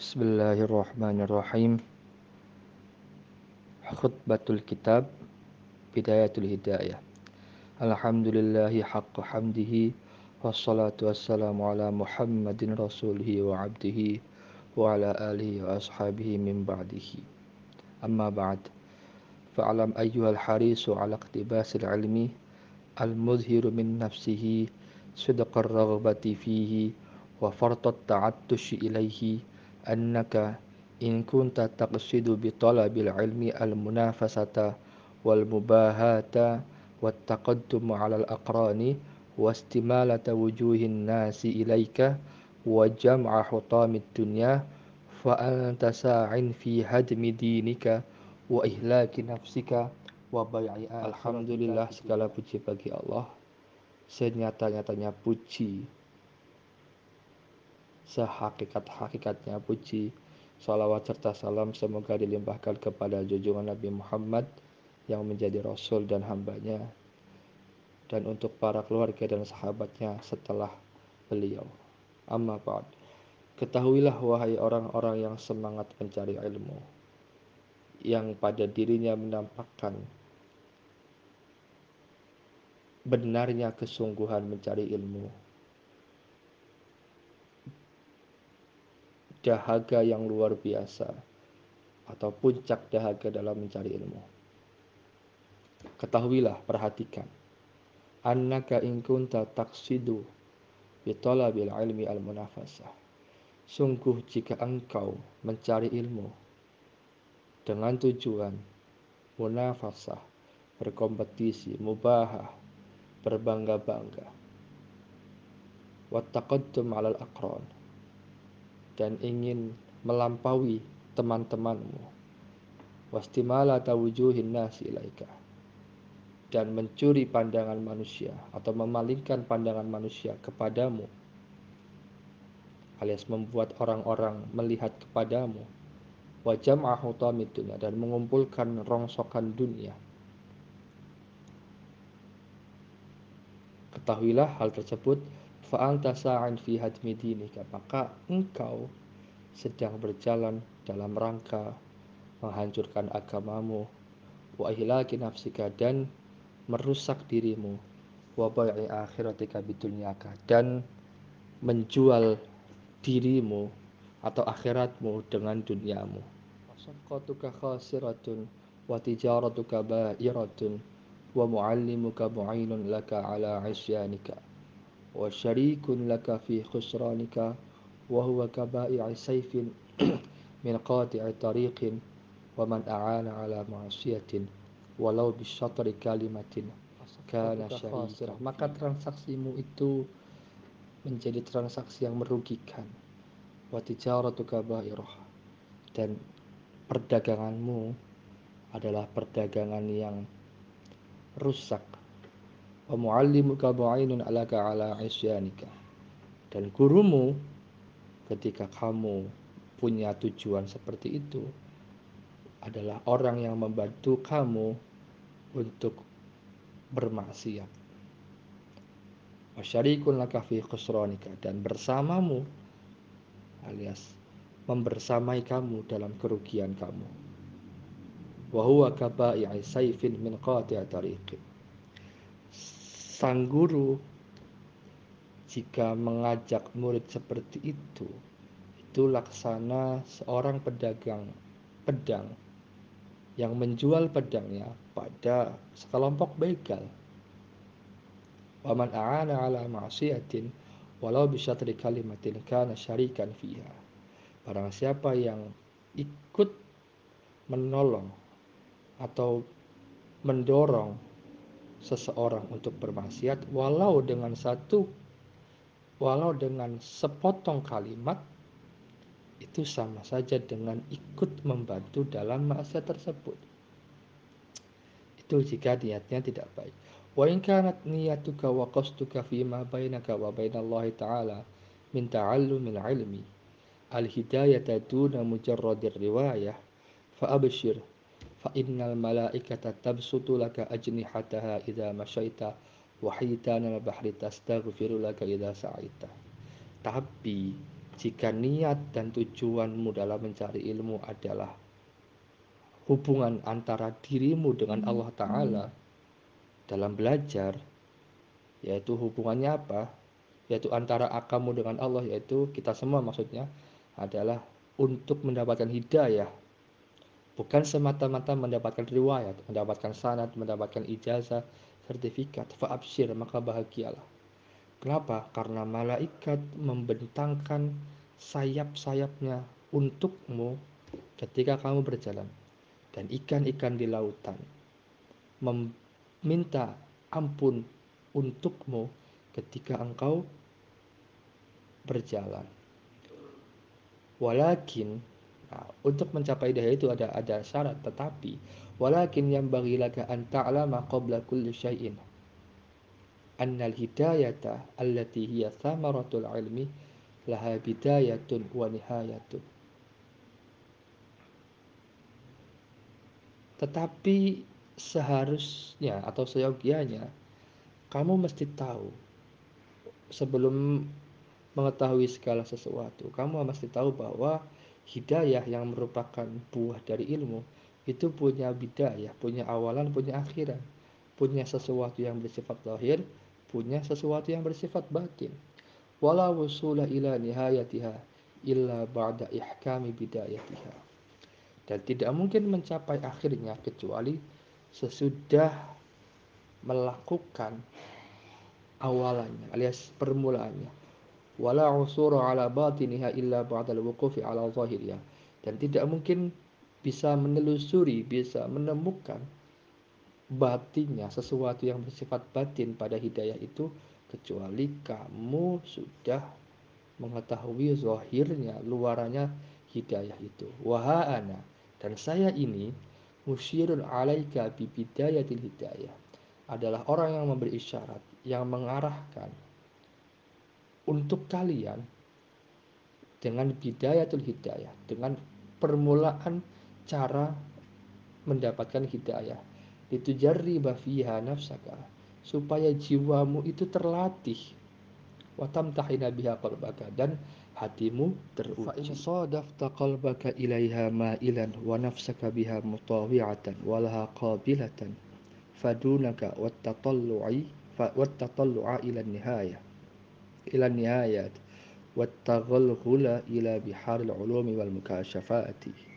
Bismillahirrahmanirrahim. Khutbatul Kitab Bidayatul Hidayah. Alhamdulillahi haqqa hamdihi. Wassalatu wassalamu ala Muhammadin rasulihi wa abdihi wa ala alihi wa ashabihi min ba'dihi. Amma ba'd. Fa'alam ayyuhal harisu ala iqtibasil ilmi al-mudhiru min nafsihi sidqar raghbati fihi wa fartat ta'attushi ilaihi annaka in kunta taqsidu bi talabil ilmi al-munafasata wal mubahata wat taqaddum 'ala al-aqrani wastimalata wujuhin nasi ilaika wa jam'a hutamid dunya fa anta sa'in fi hadmi dinika wa ihlaki nafsika wa bai'i. Alhamdulillah, segala puji bagi Allah, senyata-nyatanya puji, sehakikat-hakikatnya puji. Salawat serta salam semoga dilimpahkan kepada junjungan Nabi Muhammad yang menjadi Rasul dan hambanya, dan untuk para keluarga dan sahabatnya setelah beliau. Amma ba'd. Ketahuilah wahai orang-orang yang semangat mencari ilmu, yang pada dirinya menampakkan benarnya kesungguhan mencari ilmu, dahaga yang luar biasa atau puncak dahaga dalam mencari ilmu. Ketahuilah, perhatikan, annaka in kunta taqsidu bi talabil ilmi al munafasah. Sungguh jika engkau mencari ilmu dengan tujuan munafasah, berkompetisi, mubahah, berbangga-bangga, wa taqaddum 'alal aqran, dan ingin melampaui teman-temanmu, wastimalata wujuhin nasi ilaika, dan mencuri pandangan manusia atau memalingkan pandangan manusia kepadamu, alias membuat orang-orang melihat kepadamu, wa jam'a hutamid dunya, dan mengumpulkan rongsokan dunia. Ketahuilah hal tersebut, fa anta sa'in fi hadmi dinika, maka engkau sedang berjalan dalam rangka menghancurkan agamamu, wa ihlaki nafsika, dan merusak dirimu, wa bai'i akhiratika bidunyaka, dan menjual dirimu atau akhiratmu dengan duniamu. Wasaqatuka khasiratun wa tijaratuka ba'iratun wa muallimuka mu'inun laka ala isyanika wa syarikun laka fi khusranika wa huwa kaba'i'i sayfin min qati'i tariqin wa man a'ana ala ma'asiyatin walau bisyatri kalimatin kana syahida. Maka transaksimu itu menjadi transaksi yang merugikan, wa tijaratuka ba'irah, dan perdaganganmu adalah perdagangan yang rusak, wa muallimuka mu'inun alaka ala isyanika, dan gurumu ketika kamu punya tujuan seperti itu adalah orang yang membantu kamu untuk bermaksiat. Wasyarikun laka fi khusranika, dan bersamamu alias membersamai kamu dalam kerugian kamu. Wa huwa kaba'i'i sayfin min qati'i tariqin. Sang guru jika mengajak murid seperti itu laksana seorang pedagang pedang yang menjual pedangnya pada sekelompok begal. Wa man a'ana 'ala ma'siyatin walau bisyatri kalimatin kana syarikan fiha. Barang siapa yang ikut menolong atau mendorong seseorang untuk bermaksiat walau dengan sepotong kalimat, itu sama saja dengan ikut membantu dalam maksiat tersebut. Itu jika niatnya tidak baik. Wa in kanat niyatuka wa qasduka fi ma bainaka wa bainallahi ta'ala min ta'allumil ilmi al-hidayata duna mujarradir riwayah fa abshir fa innal malaikata tabsutu laka ajnihataha idza masyaita wa hitanal bahri tastaghfiru laka idza sa'ita. Tapi Jika niat dan tujuanmu dalam mencari ilmu adalah hubungan antara dirimu dengan Allah Ta'ala dalam belajar, yaitu hubungannya apa? Yaitu antara kamu dengan Allah, yaitu kita semua maksudnya adalah untuk mendapatkan hidayah, bukan semata-mata mendapatkan riwayat, mendapatkan sanad, mendapatkan ijazah, sertifikat. Fa'absyir, maka bahagialah. Kenapa? Karena malaikat membentangkan sayap-sayapnya untukmu ketika kamu berjalan. Dan ikan-ikan di lautan meminta ampun untukmu ketika engkau berjalan. Walakin, nah, untuk mencapai hidayah itu ada syarat, tetapi walakin yang bagi laka an ta'lama qabla kulli syai'in annal hidayata allati hiya thamaratul ilmi laha bidayatun wa nihayatun. Tetapi seharusnya atau seyogianya kamu mesti tahu, sebelum mengetahui segala sesuatu, kamu mesti tahu bahwa hidayah yang merupakan buah dari ilmu itu punya bidayah, punya awalan, punya akhiran, punya sesuatu yang bersifat zahir, punya sesuatu yang bersifat batin. Wala wusula ila nihayatiha illa ba'da ihkami bidayatiha. Dan tidak mungkin mencapai akhirnya kecuali sesudah melakukan awalannya alias permulaannya. Wala usura ala batiniha illa ba'dal wuqufi ala zahiriha. Dan tidak mungkin bisa menelusuri, bisa menemukan batinnya, sesuatu yang bersifat batin pada hidayah itu, kecuali kamu sudah mengetahui zahirnya, luarannya hidayah itu. Wahana, dan saya ini musyirun alaika bi bidayatil hidayah, adalah orang yang memberi isyarat, yang mengarahkan untuk kalian dengan bidayatul hidayah, dengan permulaan cara mendapatkan hidayah. Litujarriba fiha nafsaka, supaya jiwamu itu terlatih, watamtahina biha qalbaka, dan hatimu teruji. Fa in sadafta qalbaka ilaiha ma'ilan wa nafsaka biha mutawi'atan walaha qabilatan fadunaka wattatallu'a ila nihayat wattaghalghula ila biharil ulumi wal mukashafati.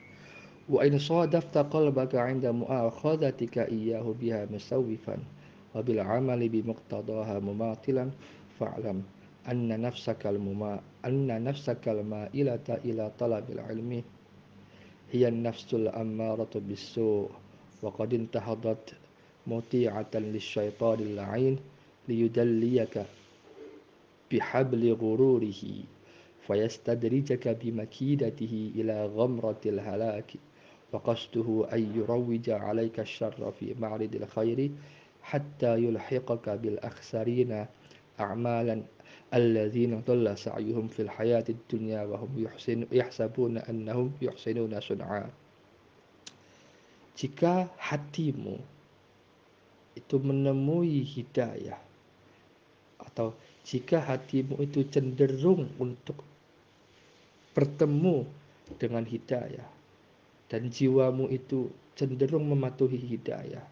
Wa in sadafta qalbaka 'inda mu'akhadhatika iyyahu biha musawwifan wa bil 'amali bi muqtadaha mumatilan fa'lam anna nafsakal ma'ilata ila talabil ilmi hiya an-nafsul ammaratu bis-su' wa qad intahadat muti'atan lisyaitanil la'in liyudalliyaka bihabli ghururihi fayastadrijaka bimakidatihi ila ghamratil halaki wa qasduhu an yurawwija 'alaika asy-syarra fi ma'ridil khairi hatta yulhiqaka bil akhsarina a'malan alladzina dhalla sa'yuhum fil hayatid dunya wa hum yahsabuna annahum yuhsinuna sun'a. Jika hatimu itu menemui hidayah, atau jika hatimu itu cenderung untuk bertemu dengan hidayah dan jiwamu itu cenderung mematuhi hidayah,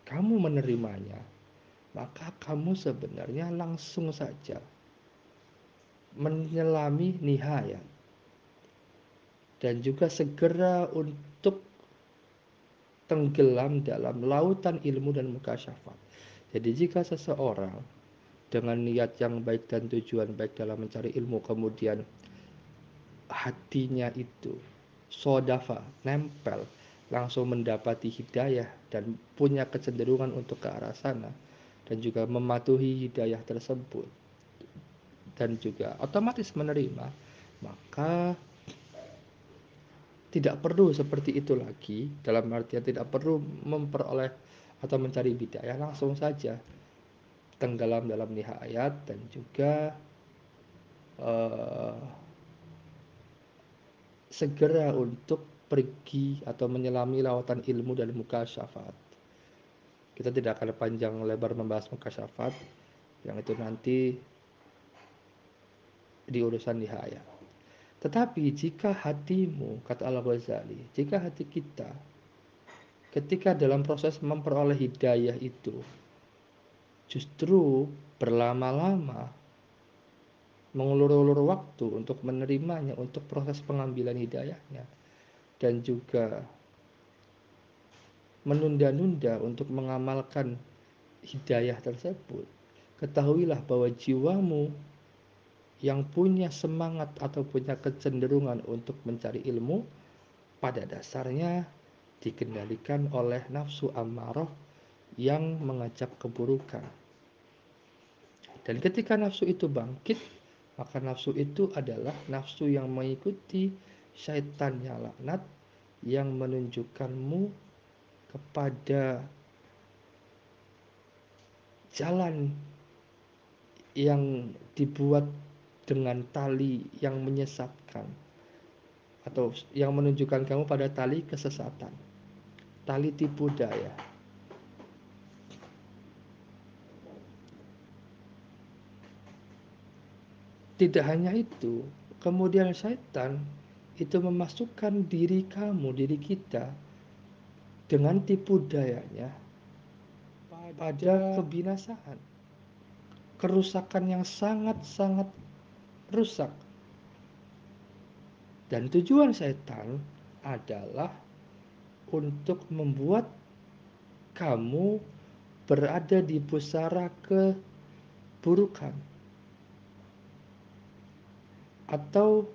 kamu menerimanya, maka kamu sebenarnya langsung saja menyelami nihayat dan juga segera untuk tenggelam dalam lautan ilmu dan mukasyafat. Jadi jika seseorang dengan niat yang baik dan tujuan baik dalam mencari ilmu, kemudian hatinya itu sodafa, nempel, langsung mendapati hidayah dan punya kecenderungan untuk ke arah sana, dan juga mematuhi hidayah tersebut dan juga otomatis menerima, maka tidak perlu seperti itu lagi, dalam artian tidak perlu memperoleh atau mencari hidayah, langsung saja tenggelam dalam nihayat dan juga segera untuk pergi atau menyelami lautan ilmu dan mukasyafat. Kita tidak akan panjang lebar membahas mukasyafat, yang itu nanti di urusan nihaya. Tetapi jika hatimu, kata Al-Ghazali, jika hati kita ketika dalam proses memperoleh hidayah itu justru berlama-lama, mengulur-ulur waktu untuk menerimanya, untuk proses pengambilan hidayahnya, dan juga menunda-nunda untuk mengamalkan hidayah tersebut, ketahuilah bahwa jiwamu yang punya semangat atau punya kecenderungan untuk mencari ilmu pada dasarnya dikendalikan oleh nafsu ammarah yang mengajak keburukan. Dan ketika nafsu itu bangkit, maka nafsu itu adalah nafsu yang mengikuti syaitan yang laknat, yang menunjukkanmu kepada jalan yang dibuat dengan tali yang menyesatkan, atau yang menunjukkan kamu pada tali kesesatan, tali tipu daya. Tidak hanya itu, kemudian syaitan itu memasukkan diri kamu, diri kita, dengan tipu dayanya pada kebinasaan, kerusakan yang sangat-sangat rusak. Dan tujuan syaitan adalah untuk membuat kamu berada di pusara keburukan, atau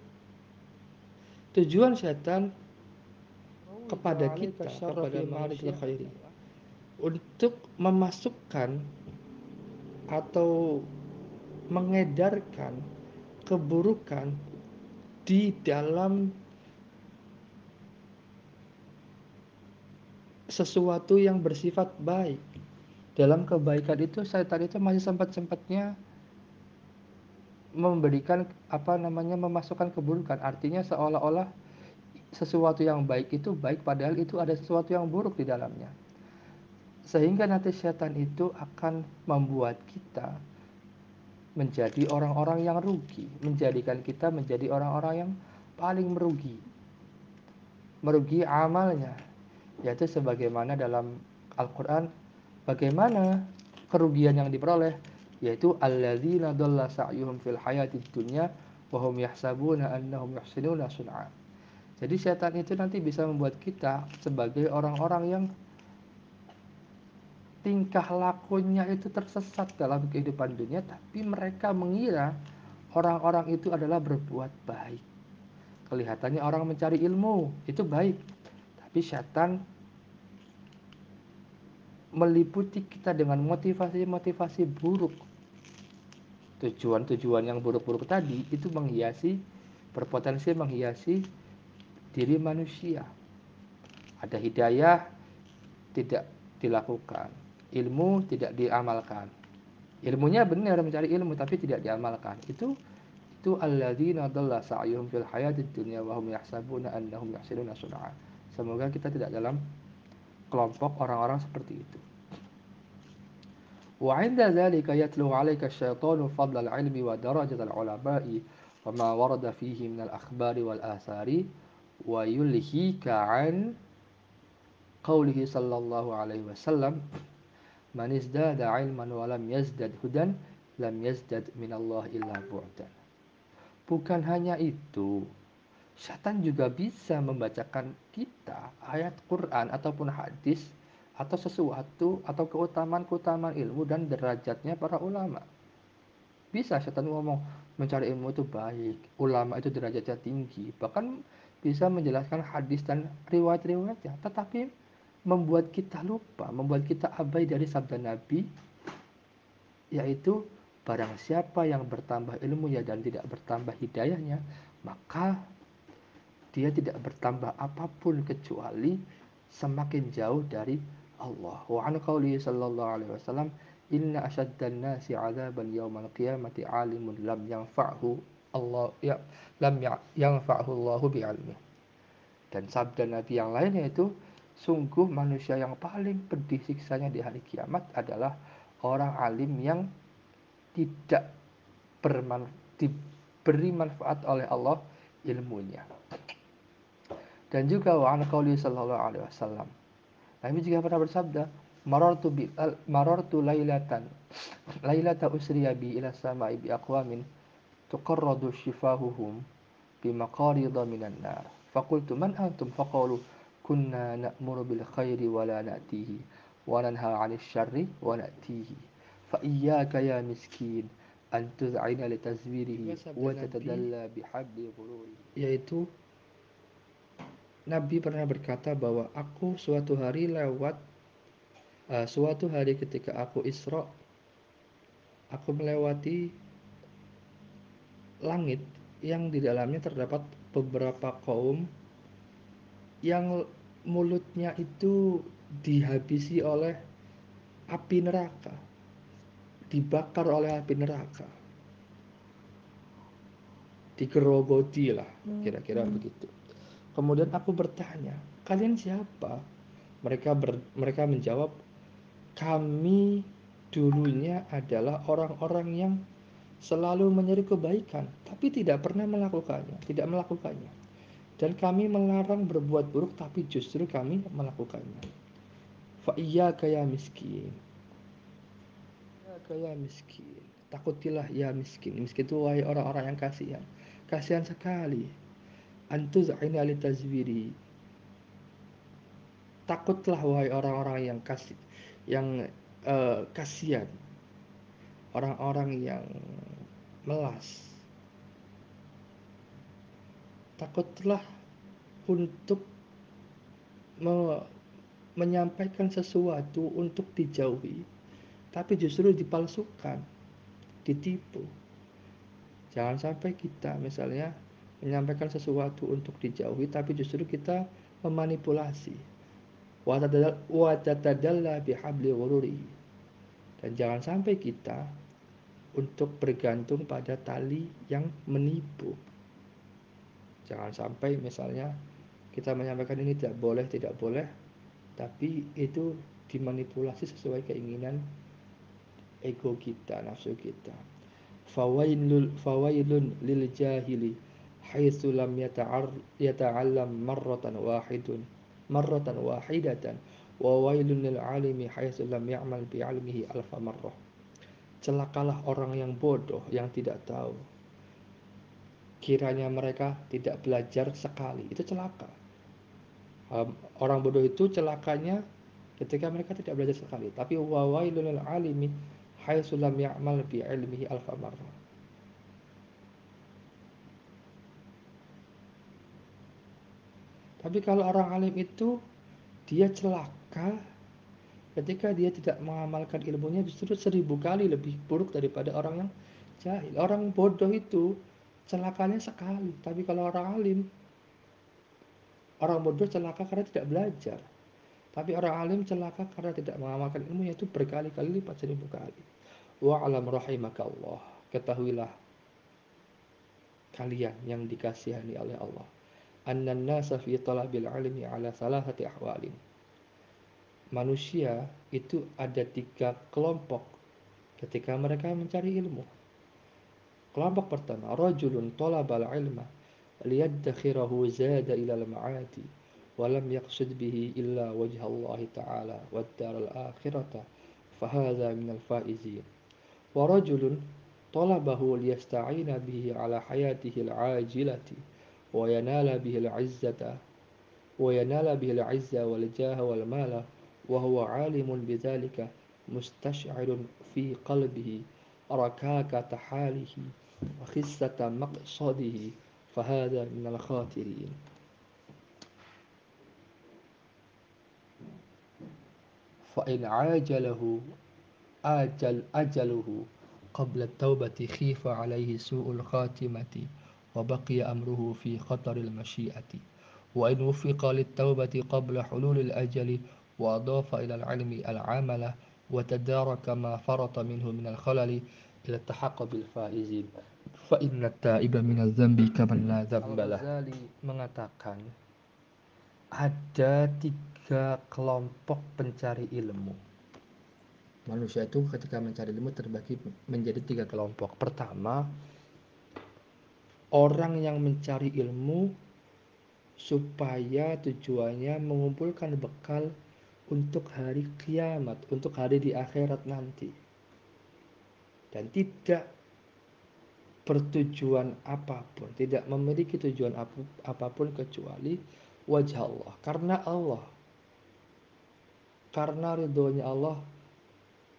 tujuan syaitan kepada kita, kepada manusia, untuk memasukkan atau mengedarkan keburukan di dalam sesuatu yang bersifat baik. Dalam kebaikan itu syaitan itu masih sempat-sempatnya memberikan memasukkan keburukan. Artinya seolah-olah sesuatu yang baik itu baik, padahal itu ada sesuatu yang buruk di dalamnya. Sehingga nanti syaitan itu akan membuat kita menjadi orang-orang yang rugi, menjadikan kita menjadi orang-orang yang paling merugi amalnya, yaitu sebagaimana dalam Al-Quran, bagaimana kerugian yang diperoleh, yaitu alladzina dhalla sa'yuhum fil hayatid dunya wa hum yahsabuna annahum yuhsinuna sun'a. Jadi setan itu nanti bisa membuat kita sebagai orang-orang yang tingkah lakunya itu tersesat dalam kehidupan dunia, tapi mereka mengira orang-orang itu adalah berbuat baik. Kelihatannya orang mencari ilmu itu baik, tapi setan meliputi kita dengan motivasi-motivasi buruk. Tujuan-tujuan yang buruk-buruk tadi itu berpotensi menghiasi diri manusia. Ada hidayah tidak dilakukan, ilmu tidak diamalkan. Ilmunya benar, mencari ilmu, tapi tidak diamalkan. Itu alladzina dhalla sa'yuhum fil hayatid dunya wa hum yahsabuna annahum yuhsinuna sun'a. Semoga kita tidak dalam kelompok orang-orang seperti itu. Wa 'inda dzalika yatlu 'alaika asyaitanu fadla al-'ilmi wa darajat al-'ulama'i wa ma warada fihi min al-akhbari wal athari wa yulhika 'an qawlihi sallallahu alaihi wasallam man izdada 'ilman wa lam yazdad hudan lam yazdad minallah illa bu'dan. Bukan hanya itu, syaitan juga bisa membacakan kita ayat Quran ataupun hadis atau sesuatu atau keutamaan-keutamaan ilmu dan derajatnya para ulama. Bisa syaitan ngomong mencari ilmu itu baik, ulama itu derajatnya tinggi, bahkan bisa menjelaskan hadis dan riwayat-riwayatnya, tetapi membuat kita lupa, membuat kita abai dari sabda Nabi, yaitu barang siapa yang bertambah ilmunya dan tidak bertambah hidayahnya, maka dia tidak bertambah apapun kecuali semakin jauh dari Allah. Wa an qawli sallallahu alaihi wasallam, inna asyaddan nasi 'adzaban yaumal qiyamati 'alimun lam yanfa'hu Allah ya lam yanfa'hu Allahu bi'ilmi. Dan sabda Nabi yang lain yaitu, sungguh manusia yang paling pedih siksanya di hari kiamat adalah orang alim yang tidak bermanfaat, diberi manfaat oleh Allah ilmunya. Dan juga wa an qauli sallallahu alaihi wasallam, Nabi juga pernah bersabda, marartu lailata usriya bi ila sama'i bi aqwamin tuqarradu shifahuhum bi maqarida minan nar. Faqultu man antum? Faqalu kunna na'muru bil khairi wa la na'tihi wa nanha 'anil syarri wa na'tihi. Fa iyyaka ya miskin an tuz'ina li tazwirihi wa tatadalla bi habli ghururi. Yaitu Nabi pernah berkata bahwa suatu hari ketika aku Isra, aku melewati langit yang di dalamnya terdapat beberapa kaum yang mulutnya itu dihabisi oleh api neraka, dibakar oleh api neraka, digerogoti lah, kira-kira begitu. Kemudian aku bertanya, kalian siapa? Mereka menjawab, kami dulunya adalah orang-orang yang selalu menyeru kebaikan, tapi tidak pernah melakukannya. Dan kami melarang berbuat buruk, tapi justru kami melakukannya. Fa iyyaka ya miskin. Ya miskin. Takutilah ya miskin. Miskin itu wahai orang-orang yang kasihan. Kasihan sekali. Antuz'ina li tazwiri. Takutlah wahai orang-orang yang kasihan. Orang-orang yang melas. Takutlah untuk menyampaikan sesuatu untuk dijauhi, tapi justru dipalsukan, ditipu. Jangan sampai kita misalnya menyampaikan sesuatu untuk dijauhi, tapi justru kita memanipulasi. Wa tatadalla bihabli ghururi. Dan jangan sampai kita untuk bergantung pada tali yang menipu. Jangan sampai misalnya kita menyampaikan ini tidak boleh, tapi itu dimanipulasi sesuai keinginan ego kita, nafsu kita. Fawailun lil jahili haitsu lam yata'allam marratan wahidatan wa wailun lil alimi haitsu lam ya'mal bi 'ilmihi alfa marrah. Celakalah orang yang bodoh yang tidak tahu, kiranya mereka tidak belajar sekali, itu celaka. Orang bodoh itu celakanya ketika mereka tidak belajar sekali. Tapi wa wailul lil alimi haitsu lam ya'mal bi 'ilmihi alfa marrah. Tapi kalau orang alim itu dia celaka ketika dia tidak mengamalkan ilmunya, justru 1000 kali lebih buruk daripada orang yang jahil. Orang bodoh itu celakanya sekali, tapi kalau orang alim, orang bodoh celaka karena tidak belajar. Tapi orang alim celaka karena tidak mengamalkan ilmunya, itu berkali-kali lipat, 1000 kali. Wa'alam rahimakallah. Ketahuilah kalian yang dikasihani oleh Allah, annan nasa fi talabil ilmi ala salasati ahwalin. Manusia itu ada 3 kelompok ketika mereka mencari ilmu. Kelompok pertama, rajulun talabal ilma liyaddakhirahu zada ilal ma'ati wa lam yaqsid bihi illa wajha Allah ta'ala wad daral akhirata fahadha minal faizin. Wa rajulun talabahu liyasta'ina bihi ala hayatihi al-ajilati wa yanala bihi al-izzata وينال به العزة والجاه والمال وهو عالم بذلك مستشعر في قلبه ركاكة حاله وخسة مقصده فهذا من الخاسرين. فإن عاجله أجله قبل التوبة خيف عليه سوء الخاتمة وبقي أمره في خطر المشيئة. وإن وفق للتوبة قبل حلول الأجل وأضاف إلى العلم العمل وتدارك ما فرط منه من الخلل إلى التحق بالفائزين فإن التائب من الذنب كمن لا ذنب له. Al-Ghazali mengatakan ada 3 kelompok pencari ilmu. Manusia itu ketika mencari ilmu terbagi menjadi 3 kelompok. Pertama, orang yang mencari ilmu supaya tujuannya mengumpulkan bekal untuk hari kiamat, untuk hari di akhirat nanti. Dan tidak bertujuan apapun, tidak memiliki tujuan apapun kecuali wajah Allah. Karena ridhonya Allah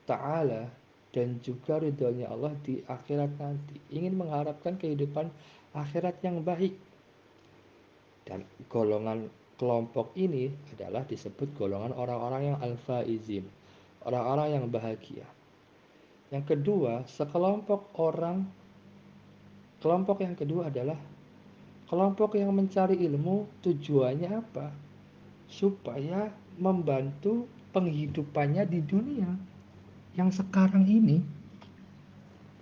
Ta'ala dan juga ridhonya Allah di akhirat nanti. Ingin mengharapkan kehidupan akhirat yang baik. Dan golongan kelompok ini adalah disebut golongan orang-orang yang al-faizin, orang-orang yang bahagia. Yang kedua, kelompok yang kedua adalah kelompok yang mencari ilmu. Tujuannya apa? Supaya membantu penghidupannya di dunia yang sekarang ini,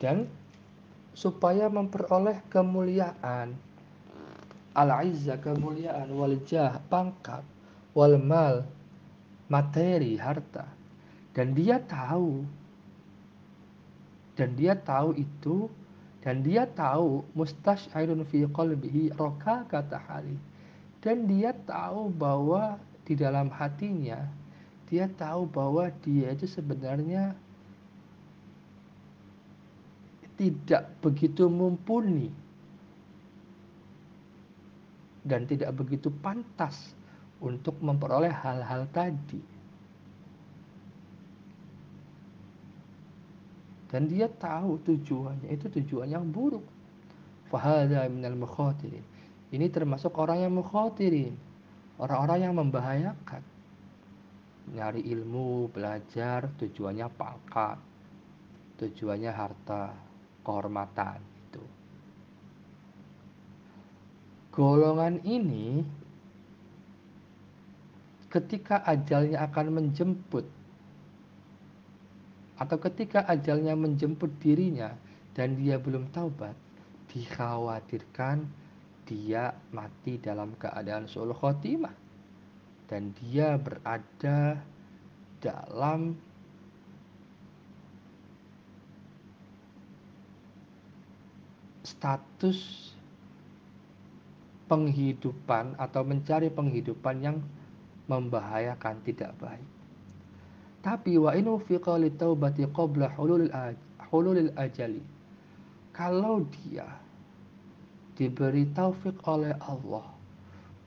dan supaya memperoleh kemuliaan, al-izzah, kemuliaan, wal jah, pangkat, wal mal, materi, harta. Dan dia tahu, dan dia tahu itu, dan dia tahu mustash'irun fi qalbihi roka kata hali. Dan dia tahu bahwa di dalam hatinya, dia tahu bahwa dia itu sebenarnya tidak begitu mumpuni dan tidak begitu pantas untuk memperoleh hal-hal tadi. Dan dia tahu tujuannya itu tujuan yang buruk. Fahadha minal mukhatirin. Ini termasuk orang yang mukhatirin, orang-orang yang membahayakan. Nyari ilmu, belajar, tujuannya pangkat, tujuannya harta, kehormatan itu. Golongan ini ketika ajalnya akan menjemput, atau ketika ajalnya menjemput dirinya dan dia belum taubat, dikhawatirkan dia mati dalam keadaan su'ul khotimah dan dia berada dalam status penghidupan atau mencari penghidupan yang membahayakan, tidak baik. Tapi wa inu fi qali taubati qabla hululil ajali. Kalau dia diberi taufik oleh Allah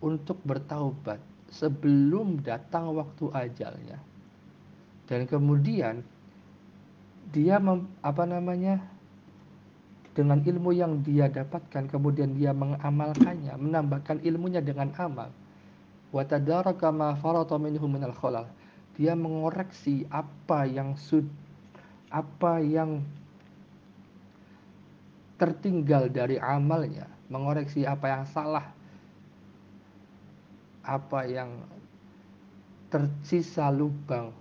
untuk bertaubat sebelum datang waktu ajalnya, dan kemudian dia dengan ilmu yang dia dapatkan kemudian dia mengamalkannya, menambahkan ilmunya dengan amal, wa tadaraka ma farata minhu minal khalal, dia mengoreksi apa yang tertinggal dari amalnya, mengoreksi apa yang salah, apa yang tersisa lubang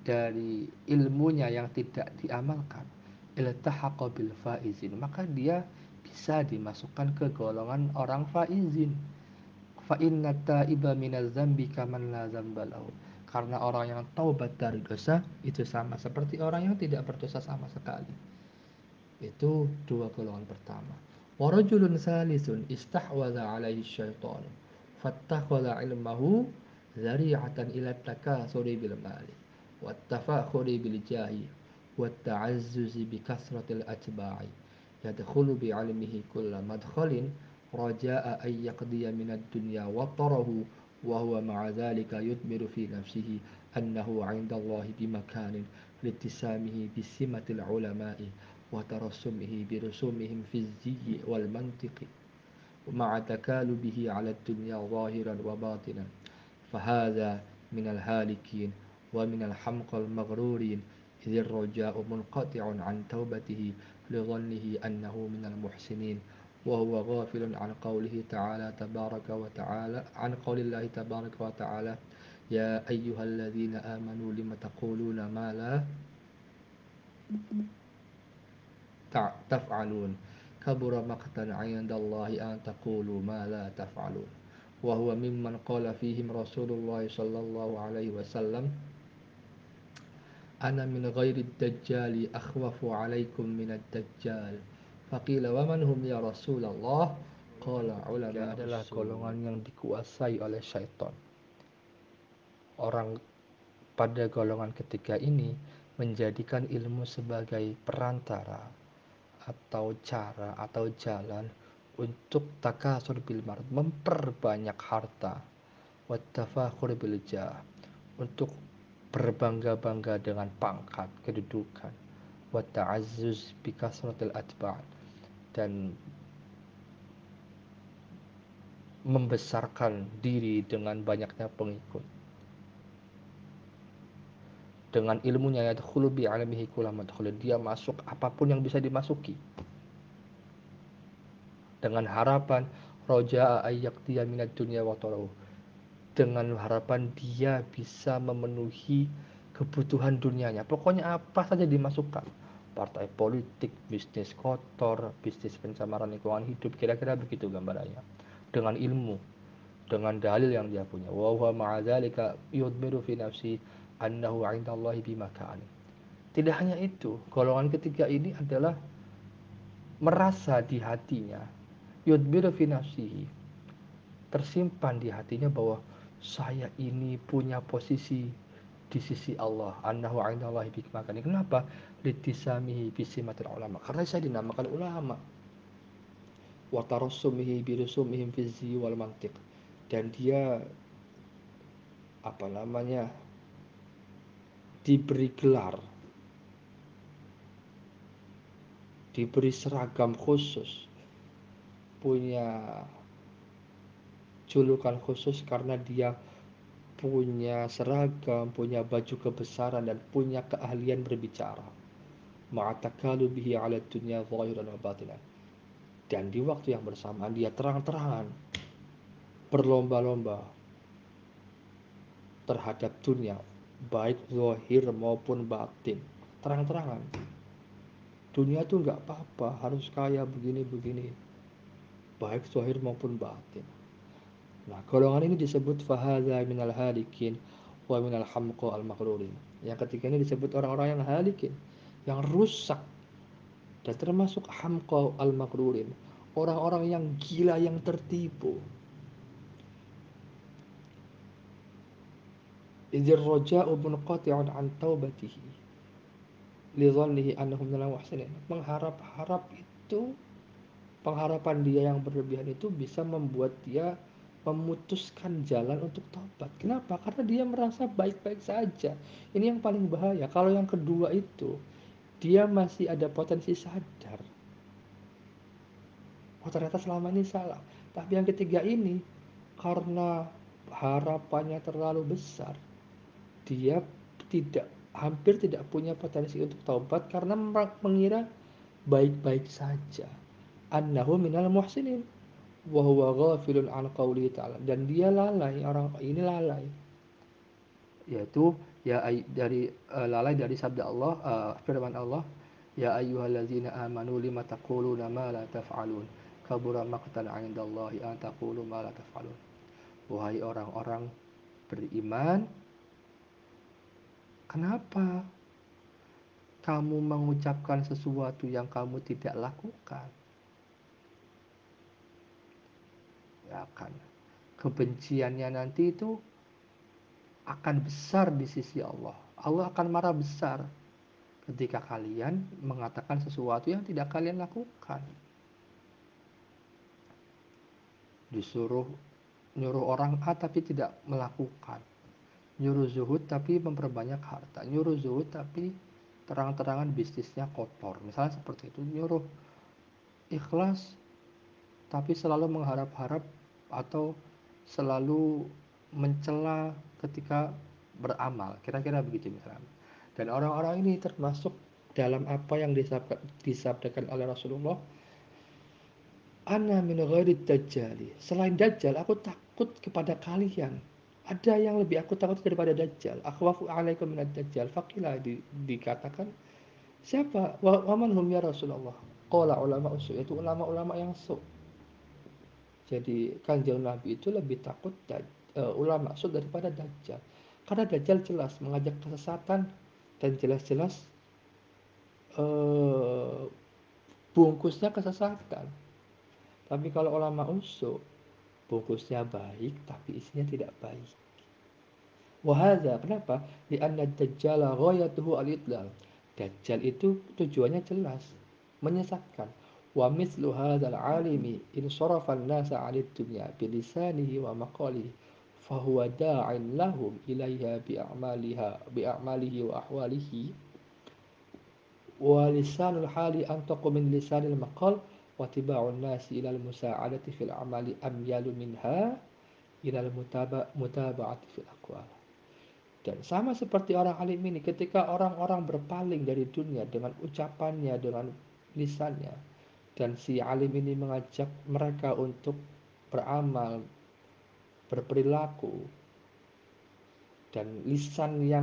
dari ilmunya yang tidak diamalkan, iltahaqa bil faizin, maka dia bisa dimasukkan ke golongan orang faizin. Fa inna taiba minaz zambi kaman la zambalahu. Karena orang yang taubat dari dosa itu sama seperti orang yang tidak berdosa sama sekali. Itu dua golongan pertama. Warajulun salisun istahwadha alaihi syaitan fattakhadha ilmahu zari'atan ila takasuri bil mali wattafakhuri bil jahi watta'azzuzi bi kasratil atba'i yadkhulu bi ilmihi kulla madkhalin raja'a ay yaqdiya minad dunya wa tarahu wa huwa ma'a dhalika yudmiru fi nafsihi annahu 'inda Allahi bimakanin litisamihi bisimatil ulama'i وترسمه برسومهم في الزي والمنطق مع تكالبه على الدنيا ظاهرا وباطنا فهذا من الهالكين ومن الحمقى المغرورين إذ الرجاء منقطع عن توبته لظنه أنه من المحسنين وهو غافل عن قوله تعالى تبارك وتعالى عن قول الله تبارك وتعالى يا أيها الذين آمنوا لم تقولون ما لا taf'alun kabura maqtan 'indallahi an taqulu ma la taf'alun wa huwa mimman qala fihim Rasulullah sallallahu alaihi wasallam ana min ghairi dajjali akhwafu 'alaikum minad dajjal Faqila wa man hum ya Rasulullah? Qala ulama adalah golongan yang dikuasai oleh syaitan. Orang pada golongan ketiga ini menjadikan ilmu sebagai perantara atau cara atau jalan untuk takasur bil mard, memperbanyak harta, wattafakhur bil jah, untuk berbangga-bangga dengan pangkat kedudukan, wa ta'azzuz bi kasratil atba', dan membesarkan diri dengan banyaknya pengikut. Dengan ilmunya yadkhulu bi alamihi kulama madkhul, dia masuk apapun yang bisa dimasuki, dengan harapan roja'a ayyaqtiya minad dunya wa tarahu, dengan harapan dia bisa memenuhi kebutuhan dunianya. Pokoknya apa saja dimasukkan. Partai politik, bisnis kotor, bisnis pencemaran lingkungan hidup, kira-kira begitu gambarannya. Dengan ilmu, dengan dalil yang dia punya. Wa huwa ma'adzalika yudmiru fi nafsi annahu 'indallahi bimakan. Tidak hanya itu, golongan ketiga ini adalah merasa di hatinya, yudmiru fi nafsihi, tersimpan di hatinya bahwa saya ini punya posisi di sisi Allah, annahu 'indallahi bimakan. Kenapa? Litisamihi bisimatil ulama, karena saya dinamakan ulama, wa tarassumihi birusumihim fi wal mantiq, dan dia apa namanya, diberi gelar, diberi seragam khusus, punya julukan khusus karena dia punya seragam, punya baju kebesaran, dan punya keahlian berbicara. Ma'atakalu bihi ala dunya zahiran wa batinan. Dan di waktu yang bersamaan dia terang-terangan berlomba-lomba terhadap dunia, baik zahir maupun batin. Terang-terangan. Dunia tuh nggak apa-apa, harus kaya begini-begini, baik zahir maupun batin. Nah, golongan ini disebut fahadha minal halikin wa minal hamqa al maghrurin. Yang ketiga ini disebut orang-orang yang halikin, yang rusak, dan termasuk hamqa al maghrurin, orang-orang yang gila, yang tertipu. Idzir raja'u munqati'un an taubatihi li dhannihi annahum minal muhsinin. Mengharap-harap itu, pengharapan dia yang berlebihan itu bisa membuat dia memutuskan jalan untuk tobat. Kenapa? Karena dia merasa baik-baik saja. Ini yang paling bahaya. Kalau yang kedua itu, dia masih ada potensi sadar, oh ternyata selama ini salah. Tapi yang ketiga ini, karena harapannya terlalu besar, dia tidak hampir tidak punya potensi untuk taubat karena mengira baik-baik saja. Annahu minal muhsinin wa huwa ghafilun an qawlihi ta'ala, dan dia lalai, orang ini lalai, yaitu dari lalai dari sabda Allah, firman Allah, ya ayyuhallazina amanu lima taquluna ma la taf'alun kabura maqtan 'indallahi an taqulu ma la taf'alun. Wahai orang-orang beriman, kenapa kamu mengucapkan sesuatu yang kamu tidak lakukan? Ya kan, kebenciannya nanti itu akan besar di sisi Allah. Allah akan marah besar ketika kalian mengatakan sesuatu yang tidak kalian lakukan. Disuruh nyuruh orang A tapi tidak melakukan. Nyuruh zuhud tapi memperbanyak harta. Nyuruh zuhud tapi terang-terangan bisnisnya kotor. Misalnya seperti itu. Nyuruh ikhlas tapi selalu mengharap-harap atau selalu mencela ketika beramal. Kira-kira begitu misalnya. Dan orang-orang ini termasuk dalam apa yang disabdakan oleh Rasulullah, ana min ghairi dajjali, selain dajjal aku takut kepada kalian, ada yang lebih aku takut daripada dajjal. Akhwafu alaikum minad dajjal. Faqila, dikatakan siapa, wa man hum ya Rasulullah? Qala ulama usul, itu ulama-ulama yang jadi kanjeng Nabi itu lebih takut ulama usul daripada dajjal, karena dajjal jelas mengajak kesesatan dan jelas-jelas uh, bungkusnya kesesatan. Tapi kalau ulama usuk, bungkusnya baik tapi isinya tidak baik. Wahada, kenapa? Lianna dajjala ghayatuhu al-idlal. Dajjal itu tujuannya jelas, menyesatkan. Wa mislu hadzal alimi in sarafa an-nasa 'anid dunya bilisanihi wa maqalihi fahuwa da'in lahum ilaiha bi'a'malihi wa ahwalihi wa lisanul hali antaqu min lisanil maqal wa tiba'un nasi ilal musa'adati fil a'mali amyalu minha ilal mutaba'ati fil aqwal. Dan sama seperti orang alim ini, ketika orang-orang berpaling dari dunia dengan ucapannya, dengan lisannya, dan si alim ini mengajak mereka untuk beramal, berperilaku, dan lisanul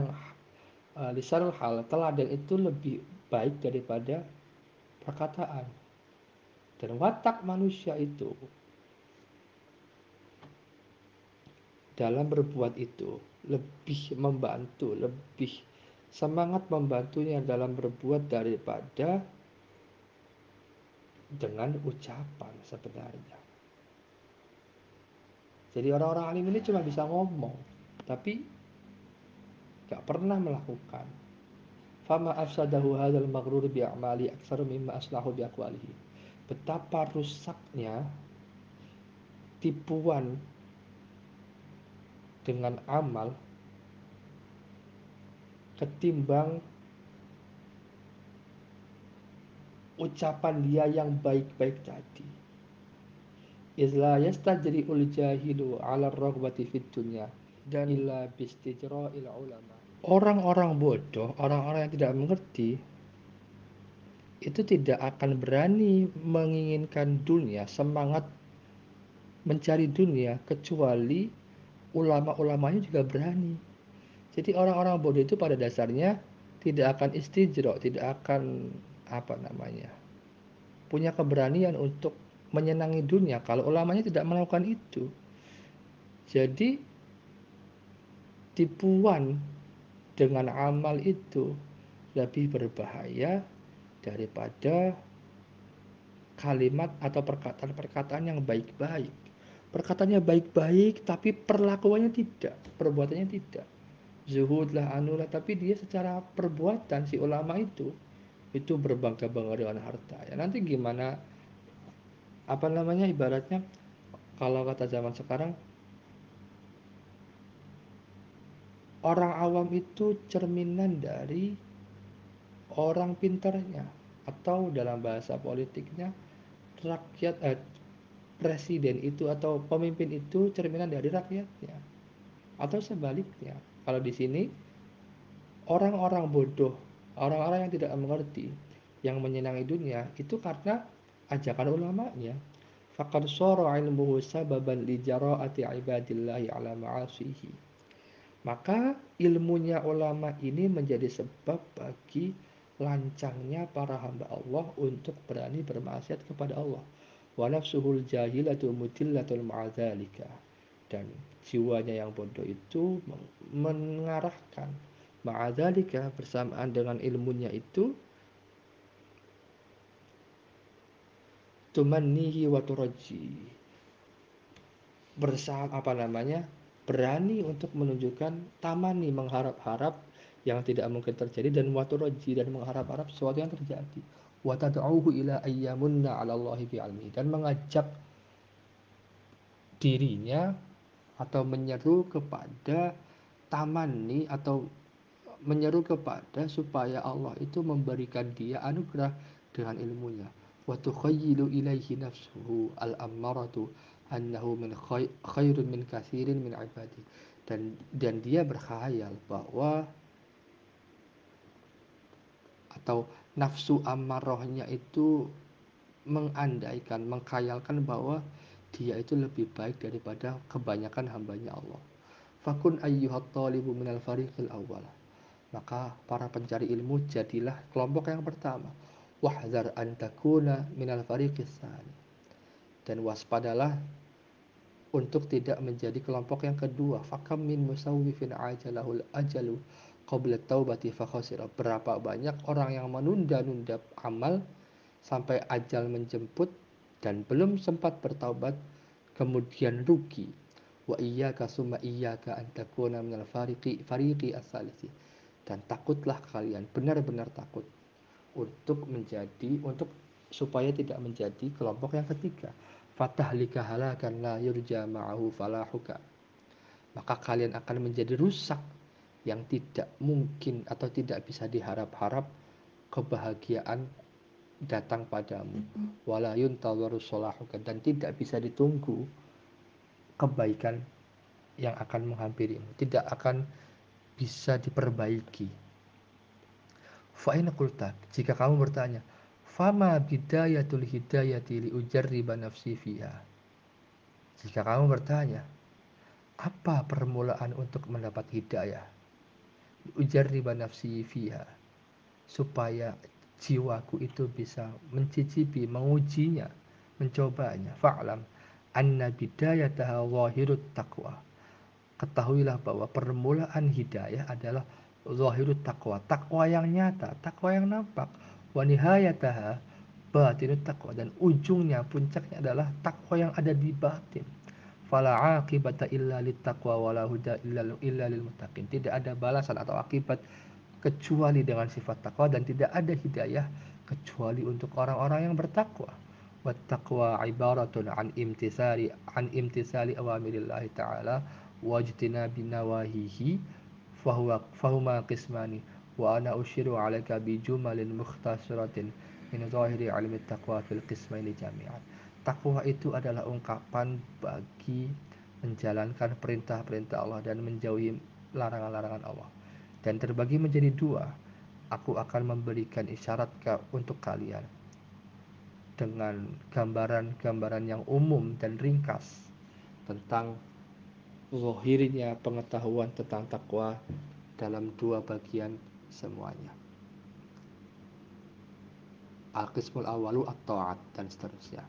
hal, teladan itu lebih baik daripada perkataan. Dan watak manusia itu dalam berbuat itu lebih membantu, lebih semangat membantunya dalam berbuat daripada dengan ucapan sebenarnya. Jadi orang-orang alim ini cuma bisa ngomong, tapi gak pernah melakukan. Fama afsadahu hadzal maghrur bi'amali aktsaru mimma aslahu biaqwalihi. Betapa rusaknya tipuan dengan amal ketimbang ucapan dia yang baik-baik tadi. Izla yastajri'ul jahilu 'ala ar-raghbati fid dunya dan illa bistijra'il ulama. Orang-orang bodoh, orang-orang yang tidak mengerti itu tidak akan berani menginginkan dunia, semangat mencari dunia, kecuali ulama-ulamanya juga berani. Jadi orang-orang bodoh itu pada dasarnya tidak akan istijro, tidak akan punya keberanian untuk menyenangi dunia kalau ulamanya tidak melakukan itu. Jadi tipuan dengan amal itu lebih berbahaya daripada kalimat atau perkataan-perkataan yang baik-baik. Perkataannya baik-baik tapi perlakuannya tidak, perbuatannya tidak. Zuhudlah anulah, tapi dia secara perbuatan si ulama itu berbangga-bangga dengan harta. Ya nanti gimana ibaratnya kalau kata zaman sekarang, orang awam itu cerminan dari orang pintarnya, atau dalam bahasa politiknya presiden itu atau pemimpin itu cerminan dari rakyatnya, atau sebaliknya. Kalau di sini orang-orang bodoh, orang-orang yang tidak mengerti, yang menyenangi dunia itu karena ajakan ulamanya. Faqad shara ilmuhu sababan li jara'ati ibadillahi ala ma'asihi. Maka ilmunya ulama ini menjadi sebab bagi lancangnya para hamba Allah untuk berani bermaksiat kepada Allah. Wa nafsuhul jahilatu mutillatul ma'adzalika. Dan jiwanya yang bodoh itu mengarahkan ma'adzalika bersamaan dengan ilmunya itu tumannihi wa turaji, berani untuk menunjukkan tamani, mengharap-harap yang tidak mungkin terjadi, dan waturaji, dan mengharap-harap sesuatu yang terjadi. Wa tad'uhu ila ayyamunna 'ala Allahi bi'ilmihi, dan mengajak dirinya atau menyeru kepada tamani, atau menyeru kepada supaya Allah itu memberikan dia anugerah dengan ilmunya. Wa tukhayyilu ilaihi nafsuhu al-ammaratu annahu min khairun min katsirin min ibadi. Dan dia berkhayal bahwa, atau nafsu ammarahnya itu mengandaikan, mengkhayalkan bahwa dia itu lebih baik daripada kebanyakan hambanya Allah. Fakun ayyuhat talibu minal fariqil awwal. Maka para pencari ilmu jadilah kelompok yang pertama. Wahzar an takuna minal fariqis tsani. Dan waspadalah untuk tidak menjadi kelompok yang kedua. Fakam min musawwifin ajalahul ajalu qabla taubati fa khasira. Berapa banyak orang yang menunda-nunda amal sampai ajal menjemput dan belum sempat bertaubat, kemudian rugi. Wa iyyaka summa iyyaka an takuna minal fariqi as-salisi. Dan takutlah kalian, benar-benar takut untuk supaya tidak menjadi kelompok yang ketiga. Fatahlika halakan la yurja ma'ahu falahuka. Maka kalian akan menjadi rusak yang tidak mungkin atau tidak bisa diharap-harap kebahagiaan datang padamu. Wala yuntazaru salahuka, dan tidak bisa ditunggu kebaikan yang akan menghampirimu, tidak akan bisa diperbaiki. Fa in qulta, jika kamu bertanya, fama bidayatul hidayati li ujarriba nafsi fiha. Jika kamu bertanya, apa permulaan untuk mendapat hidayah? Ujarriba nafsi fiha, supaya jiwaku itu bisa mencicipi, mengujinya, mencobanya. Fa'lam anna bidayataha zahirut taqwa. Ketahuilah bahwa permulaan hidayah adalah zahirut taqwa, takwa yang nyata, takwa yang nampak. Wa nihayataha batinut taqwa, dan ujungnya, puncaknya adalah takwa yang ada di batin. Fala aqibata illa lit taqwa wala huda illa lil muttaqin. Tidak ada balasan atau akibat kecuali dengan sifat takwa, dan tidak ada hidayah kecuali untuk orang-orang yang bertakwa. Wat taqwa ibaratun an imtisali awamirillahi ta'ala wajtinabi nawahihi fahuma qismani wa ana ushiru 'alaika bi jumalin mukhtasaratin min zahiri 'ilmi taqwa fil qismaini jami'an. Takwa itu adalah ungkapan bagi menjalankan perintah-perintah Allah dan menjauhi larangan-larangan Allah, dan terbagi menjadi dua. Aku akan memberikan isyarat untuk kalian dengan gambaran-gambaran yang umum dan ringkas tentang zahirnya pengetahuan tentang takwa dalam dua bagian semuanya. Al-qismul awalu at-ta'at, dan seterusnya.